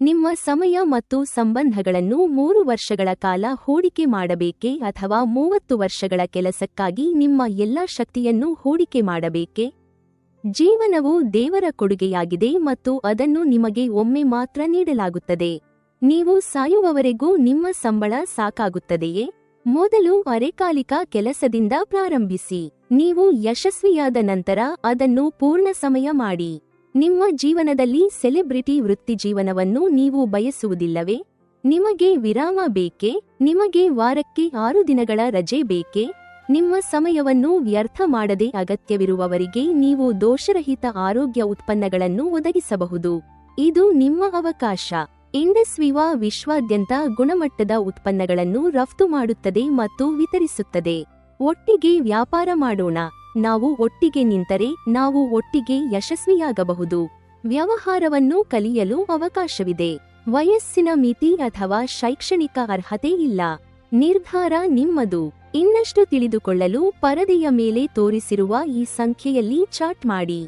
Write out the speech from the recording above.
ನಿಮ್ಮ ಸಮಯ ಮತ್ತು ಸಂಬಂಧಗಳನ್ನು 3 ವರ್ಷಗಳ ಕಾಲ ಹೂಡಿಕೆ ಮಾಡಬೇಕೇ ಅಥವಾ 30 ವರ್ಷಗಳ ಕೆಲಸಕ್ಕಾಗಿ ನಿಮ್ಮ ಎಲ್ಲಾ ಶಕ್ತಿಯನ್ನು ಹೂಡಿಕೆ ಮಾಡಬೇಕೇ? ಜೀವನವು ದೇವರ ಕೊಡುಗೆಯಾಗಿದೆ ಮತ್ತು ಅದನ್ನು ನಿಮಗೆ ಒಮ್ಮೆ ಮಾತ್ರ ನೀಡಲಾಗುತ್ತದೆ. ನೀವು ಸಾಯುವವರೆಗೂ ನಿಮ್ಮ ಸಂಬಳ ಸಾಕಾಗುತ್ತದೆಯೇ? ಮೊದಲು ಅರೆಕಾಲಿಕ ಕೆಲಸದಿಂದ ಪ್ರಾರಂಭಿಸಿ. ನೀವು ಯಶಸ್ವಿಯಾದ ನಂತರ ಅದನ್ನು ಪೂರ್ಣ ಸಮಯ ಮಾಡಿ. ನಿಮ್ಮ ಜೀವನದಲ್ಲಿ ಸೆಲೆಬ್ರಿಟಿ ವೃತ್ತಿಜೀವನವನ್ನು ನೀವು ಬಯಸುವುದಿಲ್ಲವೇ? ನಿಮಗೆ ವಿರಾಮ ಬೇಕೇ? ನಿಮಗೆ ವಾರಕ್ಕೆ 6 ದಿನಗಳ ರಜೆ ಬೇಕೇ? ನಿಮ್ಮ ಸಮಯವನ್ನು ವ್ಯರ್ಥ ಮಾಡದೆ ಅಗತ್ಯವಿರುವವರಿಗೆ ನೀವು ದೋಷರಹಿತ ಆರೋಗ್ಯ ಉತ್ಪನ್ನಗಳನ್ನು ಒದಗಿಸಬಹುದು. ಇದು ನಿಮ್ಮ ಅವಕಾಶ. ಇಂಡಸ್ವಿವಾ ವಿಶ್ವಾದ್ಯಂತ ಗುಣಮಟ್ಟದ ಉತ್ಪನ್ನಗಳನ್ನು ರಫ್ತು ಮಾಡುತ್ತದೆ ಮತ್ತು ವಿತರಿಸುತ್ತದೆ. ಒಟ್ಟಿಗೆ ವ್ಯಾಪಾರ ಮಾಡೋಣ. ನಾವು ಒಟ್ಟಿಗೆ ನಿಂತರೆ ನಾವು ಒಟ್ಟಿಗೆ ಯಶಸ್ವಿಯಾಗಬಹುದು. ವ್ಯವಹಾರವನ್ನು ಕಲಿಯಲು ಅವಕಾಶವಿದೆ. ವಯಸ್ಸಿನ ಮಿತಿ ಅಥವಾ ಶೈಕ್ಷಣಿಕ ಅರ್ಹತೆ ಇಲ್ಲ. ನಿರ್ಧಾರ ನಿಮ್ಮದು. ಇನ್ನಷ್ಟು ತಿಳಿದುಕೊಳ್ಳಲು ಪರದೆಯ ಮೇಲೆ ತೋರಿಸಿರುವ ಈ ಸಂಖ್ಯೆಯಲ್ಲಿ ಚಾಟ್ ಮಾಡಿ.